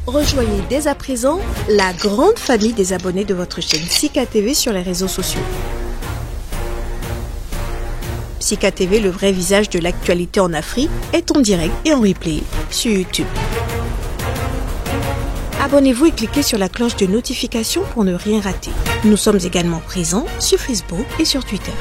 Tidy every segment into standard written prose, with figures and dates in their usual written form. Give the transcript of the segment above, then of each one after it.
Rejoignez dès à présent la grande famille des abonnés de votre chaîne Sika TV sur les réseaux sociaux. Sika TV, le vrai visage de l'actualité en Afrique, est en direct et en replay sur YouTube. Abonnez-vous et cliquez sur la cloche de notification pour ne rien rater. Nous sommes également présents sur Facebook et sur Twitter.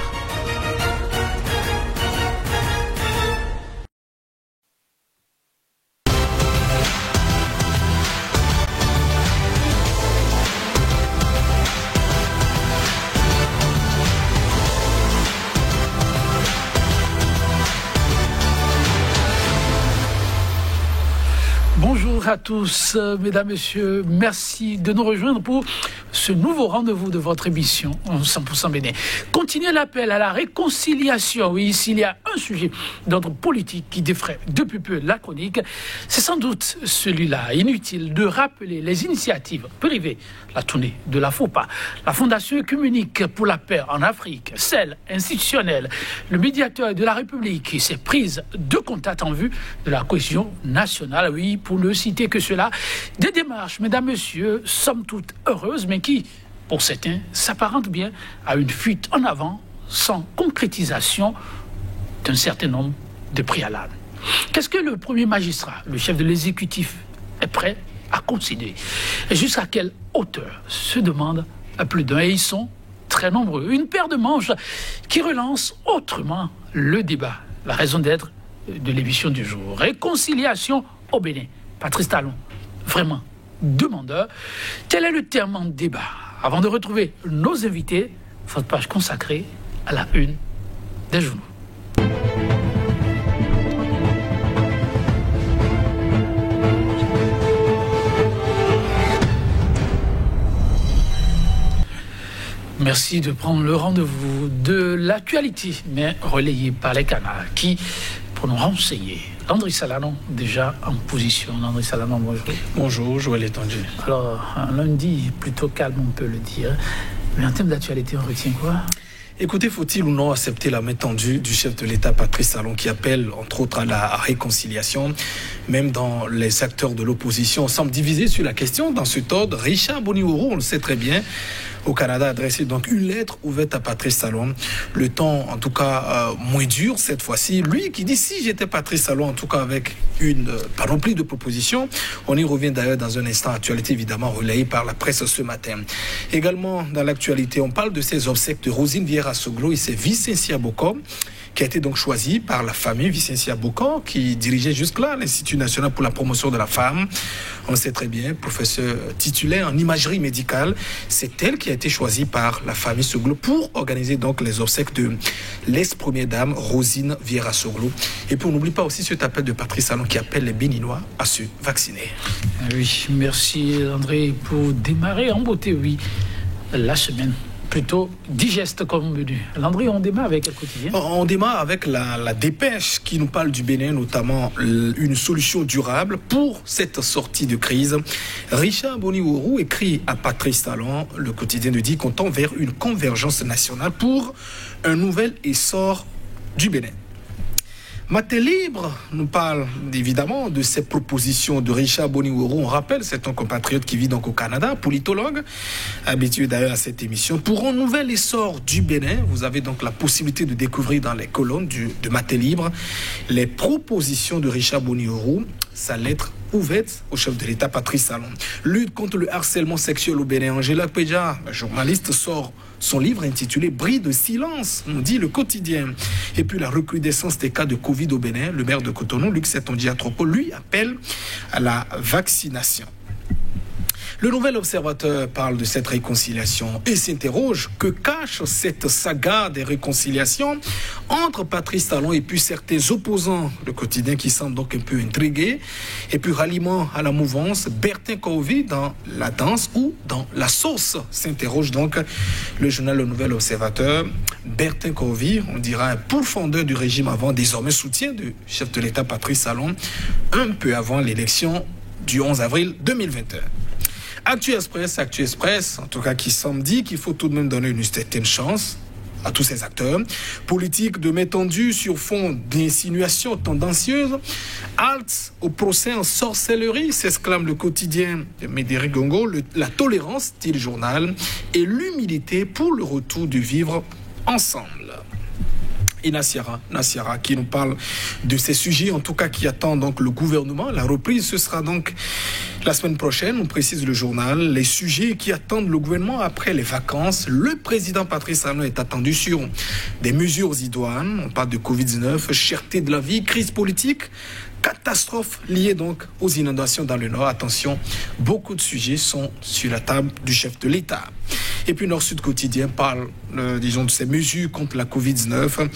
Bonjour à tous, mesdames, messieurs, merci de nous rejoindre pour ce nouveau rendez-vous de votre émission 100% Bénin. Continuez l'appel à la réconciliation. Oui, s'il y a un sujet d'ordre politique qui défraie depuis peu la chronique, c'est sans doute celui-là. Inutile de rappeler les initiatives privées, la tournée de la FOPA, la Fondation œcuménique pour la paix en Afrique, celle institutionnelle, le médiateur de la République qui s'est prise de contact en vue de la cohésion nationale. Oui, pour ne citer que cela, des démarches, mesdames, messieurs, somme toute heureuses, mais qui, pour certains, s'apparentent bien à une fuite en avant sans concrétisation d'un certain nombre de préalables. Qu'est-ce que le premier magistrat, le chef de l'exécutif, est prêt à considérer? Et jusqu'à quelle hauteur se demande à plus d'un? Et ils sont très nombreux. Une paire de manches qui relance autrement le débat, la raison d'être de l'émission du jour. Réconciliation au Bénin. Patrice Talon, vraiment demandeur. Tel est le terme en débat. Avant de retrouver nos invités, votre page consacrée à la une des journaux. Merci de prendre le rendez-vous de l'actualité, mais relayé par les canaux qui, pour nous renseigner, Landry Salanon, déjà en position. Landry Salanon, bonjour. Bonjour, Joël Étendu. Alors, un lundi plutôt calme, on peut le dire. Mais en termes d'actualité, on retient quoi? Écoutez, faut-il ou non accepter la main tendue du chef de l'État, Patrice Talon, qui appelle, entre autres, à la réconciliation? Même dans les acteurs de l'opposition, on semble divisé sur la question. Dans cet ordre, Richard Boniworo, on le sait très bien, au Canada, a adressé donc une lettre ouverte à Patrice Talon. Le temps, en tout cas, moins dur cette fois-ci. Lui qui dit, si j'étais Patrice Talon, en tout cas avec une panoplie de propositions. On y revient d'ailleurs dans un instant. Actualité évidemment relayée par la presse ce matin. Également dans l'actualité, on parle de ces obsèques de Rosine Vieira-Soglo et ses Vicentia Bokor, qui a été donc choisi par la famille Vicentia Bokor, qui dirigeait jusque-là l'Institut national pour la promotion de la femme. On le sait très bien, professeur titulaire en imagerie médicale. C'est elle qui a été choisie par la famille Soglo pour organiser donc les obsèques de l'ex-première dame Rosine Vieira-Soglo. Et puis on n'oublie pas aussi cet appel de Patrice Talon qui appelle les Béninois à se vacciner. Oui, merci André pour démarrer en beauté, oui, la semaine. Plutôt digeste comme menu. Landry, on démarre avec le quotidien. On démarre avec la dépêche qui nous parle du Bénin, notamment une solution durable pour cette sortie de crise. Richard Boniworo écrit à Patrice Talon, le quotidien nous dit qu'on tend vers une convergence nationale pour un nouvel essor du Bénin. Matin Libre nous parle évidemment de ces propositions de Richard Boniworo. On rappelle, c'est un compatriote qui vit donc au Canada, politologue, habitué d'ailleurs à cette émission. Pour un nouvel essor du Bénin, vous avez donc la possibilité de découvrir dans les colonnes de Matin Libre les propositions de Richard Boniworo, sa lettre ouverte au chef de l'État, Patrice Talon. Lutte contre le harcèlement sexuel au Bénin. Angela Péja, journaliste, sort son livre intitulé « Bris de silence », nous dit le quotidien. Et puis la recrudescence des cas de Covid au Bénin, le maire de Cotonou, Luc Setonji-Atropo, lui appelle à la vaccination. Le Nouvel Observateur parle de cette réconciliation et s'interroge que cache cette saga des réconciliations entre Patrice Talon et puis certains opposants. Le quotidien qui semble donc un peu intrigué. Et puis ralliement à la mouvance, Bertin Kaovi dans la danse ou dans la sauce, s'interroge donc le journal Le Nouvel Observateur. Bertin Kaovi, on dira un pourfendeur du régime avant, désormais soutien du chef de l'État Patrice Talon, un peu avant l'élection du 11 avril 2021. Actu Express, en tout cas qui semble dire qu'il faut tout de même donner une certaine chance à tous ces acteurs. Politique de main tendue sur fond d'insinuations tendancieuses. Halte au procès en sorcellerie, s'exclame le quotidien de Médéric Gongo. La tolérance, dit le journal, et l'humilité pour le retour du vivre ensemble. Et Nassiara qui nous parle de ces sujets, en tout cas qui attendent donc le gouvernement. La reprise, ce sera donc la semaine prochaine, on précise le journal. Les sujets qui attendent le gouvernement après les vacances. Le président Patrice Talon est attendu sur des mesures idoines. On parle de Covid-19, cherté de la vie, crise politique, catastrophe liée donc aux inondations dans le Nord. Attention, beaucoup de sujets sont sur la table du chef de l'État. Et puis Nord-Sud Quotidien parle, disons, de ces mesures contre la Covid-19.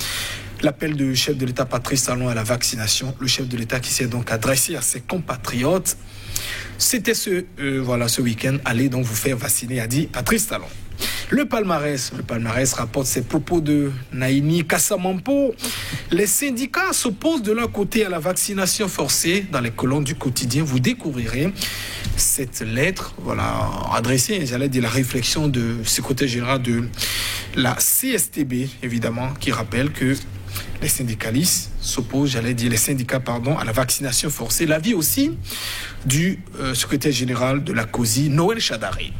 L'appel du chef de l'État Patrice Talon à la vaccination. Le chef de l'État qui s'est donc adressé à ses compatriotes. C'était ce week-end. Allez donc vous faire vacciner, a dit Patrice Talon. Le palmarès rapporte ces propos de Naini Kassamampo. Les syndicats s'opposent de leur côté à la vaccination forcée. Dans les colonnes du quotidien, vous découvrirez cette lettre, adressée, la réflexion de secrétaire général de la CSTB, évidemment, qui rappelle que les syndicalistes s'opposent, les syndicats, à la vaccination forcée. L'avis aussi du secrétaire général de la COSI, Noël Chadari.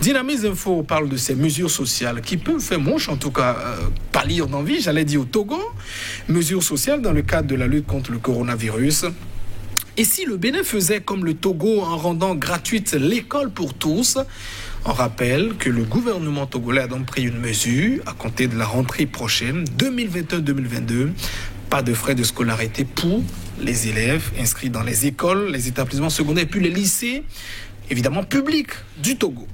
Dynamise Info parle de ces mesures sociales qui peuvent faire mouche, en tout cas pâlir d'envie, au Togo. Mesures sociales dans le cadre de la lutte contre le coronavirus. Et si le Bénin faisait comme le Togo en rendant gratuite l'école pour tous? On rappelle que le gouvernement togolais a donc pris une mesure à compter de la rentrée prochaine, 2021-2022. Pas de frais de scolarité pour les élèves inscrits dans les écoles, les établissements secondaires et puis les lycées, évidemment publics du Togo.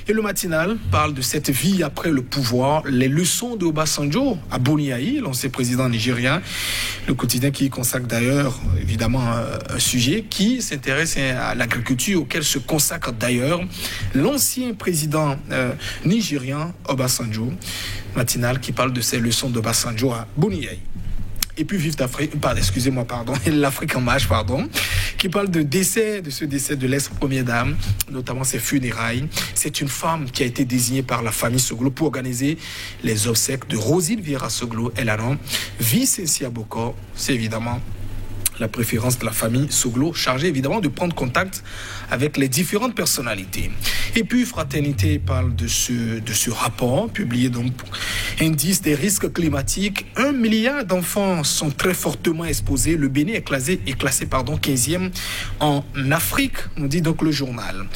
Et le matinal parle de cette vie après le pouvoir, les leçons de Obasanjo à Boniaï, l'ancien président nigérien. Le quotidien qui consacre d'ailleurs, évidemment, un sujet qui s'intéresse à l'agriculture, auquel se consacre d'ailleurs l'ancien président nigérien Obasanjo. Matinal qui parle de ces leçons d'Obasanjo à Boniaï. Et puis l'Afrique en marche, qui parle de ce décès de l'ex-première dame, notamment ses funérailles. C'est une femme qui a été désignée par la famille Soglo pour organiser les obsèques de Rosine Vieira Soglo. Elle a nom Vicentia Bokor. C'est évidemment la préférence de la famille Soglo, chargée évidemment de prendre contact avec les différentes personnalités. Et puis Fraternité parle de ce rapport publié donc indice des risques climatiques. 1 milliard d'enfants sont très fortement exposés. Le Bénin est classé 15e en Afrique, nous dit donc le journal.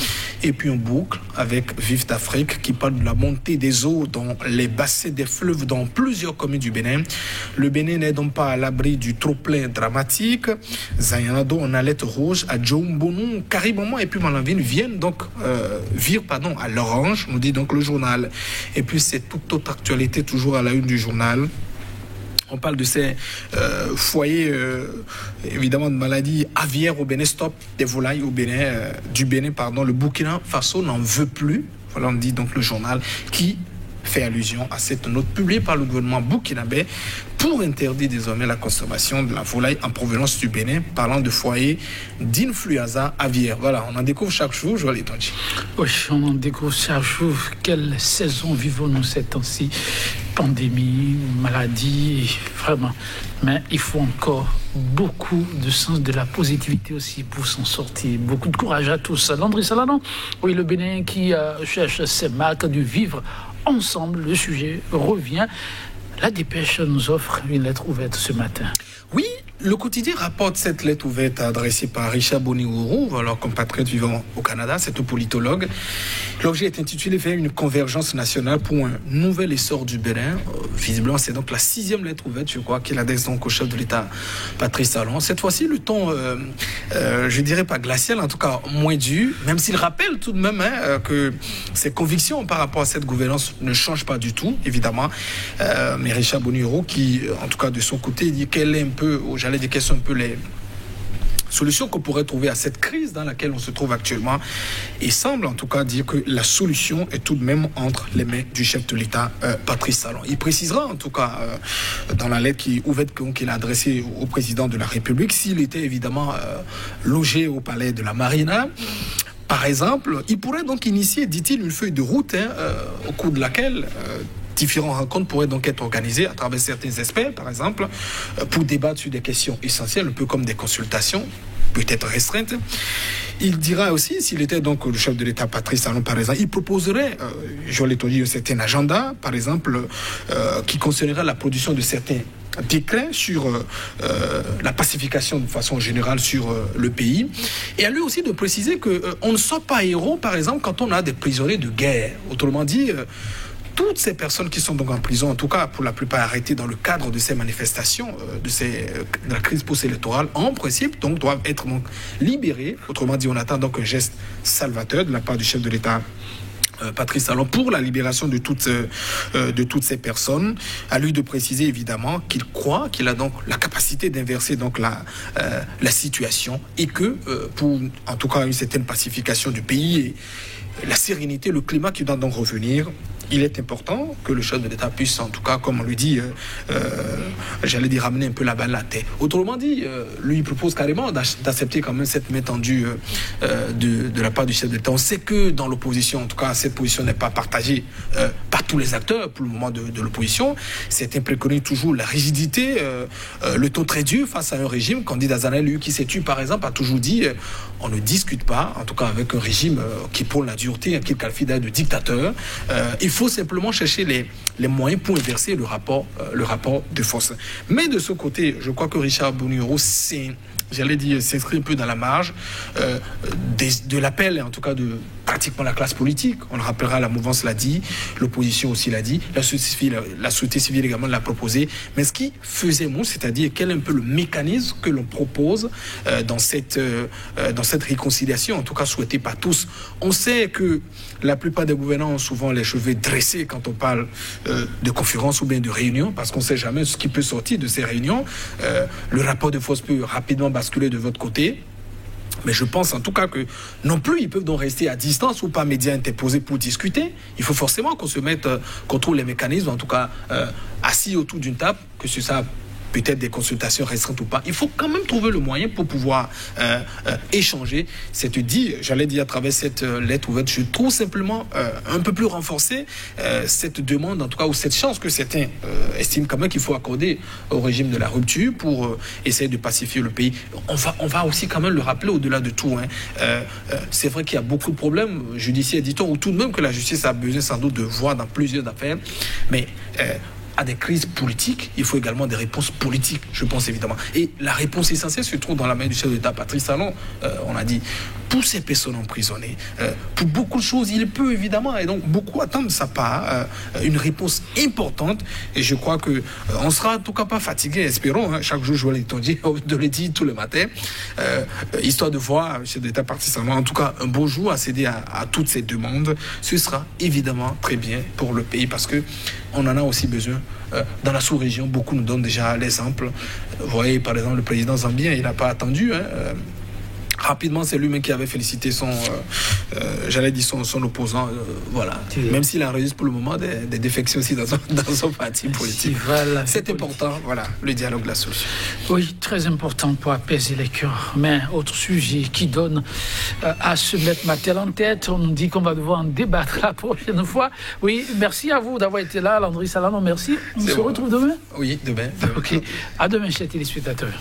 Et puis on boucle avec Vive d'Afrique qui parle de la montée des eaux dans les bassins des fleuves dans plusieurs communes du Bénin. Le Bénin n'est donc pas à l'abri du trop-plein dramatique. Zayanado en alerte rouge, à Djombonou, Caribomont et puis Malanville viennent donc vire à l'orange, nous dit donc le journal. Et puis c'est toute autre actualité toujours à la une du journal. On parle de ces foyers, évidemment, de maladies aviaires au Bénin. Stop des volailles au Bénin, du Bénin, Le Burkina Faso n'en veut plus. Voilà, on dit donc le journal qui fait allusion à cette note publiée par le gouvernement burkinabé pour interdire désormais la consommation de la volaille en provenance du Bénin, parlant de foyers d'influenza aviaire. Voilà, on en découvre chaque jour, Joël Etonji. Oui, on en découvre chaque jour. Quelle saison vivons-nous ces temps-ci? Pandémie, maladie, vraiment. Mais il faut encore beaucoup de sens de la positivité aussi pour s'en sortir. Beaucoup de courage à tous. Landry Salanon, oui, le Bénin qui cherche ses marques du vivre ensemble. Le sujet revient. La Dépêche nous offre une lettre ouverte ce matin. Oui, le quotidien rapporte cette lettre ouverte adressée par Richard Boniwourou, alors compatriote vivant au Canada, c'est un politologue. L'objet est intitulé « Vers une convergence nationale pour un nouvel essor du Bénin ». Visiblement, c'est donc la 6e lettre ouverte, je crois, qu'il adresse donc au chef de l'État, Patrice Talon. Cette fois-ci, le ton, je dirais pas glacial, en tout cas moins dur, même s'il rappelle tout de même que ses convictions par rapport à cette gouvernance ne changent pas du tout, évidemment. Mais Richard Boniwourou, qui, en tout cas de son côté, dit qu'elle est un peu, j'allais dire quelles sont un peu les solutions qu'on pourrait trouver à cette crise dans laquelle on se trouve actuellement, et semble en tout cas dire que la solution est tout de même entre les mains du chef de l'État, Patrice Talon. Il précisera en tout cas dans la lettre qu'il a adressée au président de la République, s'il était évidemment logé au palais de la Marina, par exemple, il pourrait donc initier, dit-il, une feuille de route au cours de laquelle différentes rencontres pourraient donc être organisées à travers certains experts, par exemple, pour débattre sur des questions essentielles, un peu comme des consultations, peut-être restreintes. Il dira aussi, s'il était donc le chef de l'État, Patrice Talon, par exemple, il proposerait, je l'ai dit, un certain agenda, par exemple, qui concernerait la production de certains décrets sur la pacification de façon générale sur le pays. Et à lui aussi de préciser qu'on ne sort pas héros, par exemple, quand on a des prisonniers de guerre. Autrement dit, toutes ces personnes qui sont donc en prison, en tout cas pour la plupart arrêtées dans le cadre de ces manifestations, de la crise post-électorale, en principe, donc doivent être donc libérées. Autrement dit, on attend donc un geste salvateur de la part du chef de l'État, Patrice Talon, pour la libération de toutes ces personnes. À lui de préciser évidemment qu'il croit qu'il a donc la capacité d'inverser donc la situation et que pour en tout cas une certaine pacification du pays et la sérénité, le climat qui doit donc revenir, il est important que le chef de l'État puisse, en tout cas, comme on lui dit, j'allais dire, ramener un peu la balle à la terre. Autrement dit, lui, il propose carrément d'accepter quand même cette main tendue de la part du chef de l'État. On sait que dans l'opposition, en tout cas, cette position n'est pas partagée par tous les acteurs pour le moment de l'opposition. Certains préconisent toujours la rigidité, le ton très dur face à un régime. Candidat Zanel, lui, qui s'est tué, par exemple, a toujours dit on ne discute pas, en tout cas avec un régime qui prône la dureté, qu'il qualifie d'ailleurs de dictateur. Il faut simplement chercher les moyens pour inverser le rapport de force. Mais de ce côté, je crois que Richard Boni Oro, j'allais dire, s'inscrit un peu dans la marge de l'appel, en tout cas de pratiquement la classe politique. On le rappellera, la mouvance l'a dit, l'opposition aussi l'a dit, la société civile également l'a proposé. Mais ce qui faisait mot, c'est-à-dire quel est un peu le mécanisme que l'on propose dans cette réconciliation, en tout cas souhaitée par tous. On sait que la plupart des gouvernants ont souvent les cheveux dressés quand on parle de conférences ou bien de réunions, parce qu'on ne sait jamais ce qui peut sortir de ces réunions. Le rapport de force peut rapidement basculer de votre côté. Mais je pense en tout cas que non plus ils peuvent donc rester à distance ou pas médias interposés pour discuter. Il faut forcément qu'on se mette contre les mécanismes, en tout cas assis autour d'une table, que ce soit peut-être des consultations restreintes ou pas. Il faut quand même trouver le moyen pour pouvoir échanger. J'allais dire à travers cette lettre ouverte, je trouve simplement un peu plus renforcer cette demande, en tout cas, ou cette chance que certains estiment quand même qu'il faut accorder au régime de la rupture pour essayer de pacifier le pays. On va aussi quand même le rappeler au-delà de tout. C'est vrai qu'il y a beaucoup de problèmes judiciaires, dit-on, ou tout de même que la justice a besoin sans doute de voir dans plusieurs affaires, mais à des crises politiques, il faut également des réponses politiques, je pense évidemment. Et la réponse essentielle se trouve dans la main du chef d'État, Patrice Talon. On a dit, pour ces personnes emprisonnées, pour beaucoup de choses, il peut évidemment, et donc beaucoup attendent de sa part, une réponse importante. Et je crois qu'on sera en tout cas pas fatigué, espérons. Chaque jour, je vais le dire tout le matin, histoire de voir le chef d'État, Patrice Talon, en tout cas un beau jour à céder à toutes ces demandes. Ce sera évidemment très bien pour le pays parce que on en a aussi besoin. Dans la sous-région, beaucoup nous donnent déjà l'exemple. Vous voyez, par exemple, le président zambien, il n'a pas attendu. Rapidement, c'est lui-même qui avait félicité son opposant. Voilà. Même s'il enregistre pour le moment des défections aussi dans son parti politique. C'est important, voilà, le dialogue, la solution. Oui, très important pour apaiser les cœurs. Mais autre sujet qui donne à se mettre ma tête en tête, on nous dit qu'on va devoir en débattre la prochaine fois. Oui, merci à vous d'avoir été là, Landry Salano, merci. On se retrouve demain ? Oui, demain. Ok, à demain, chers téléspectateurs.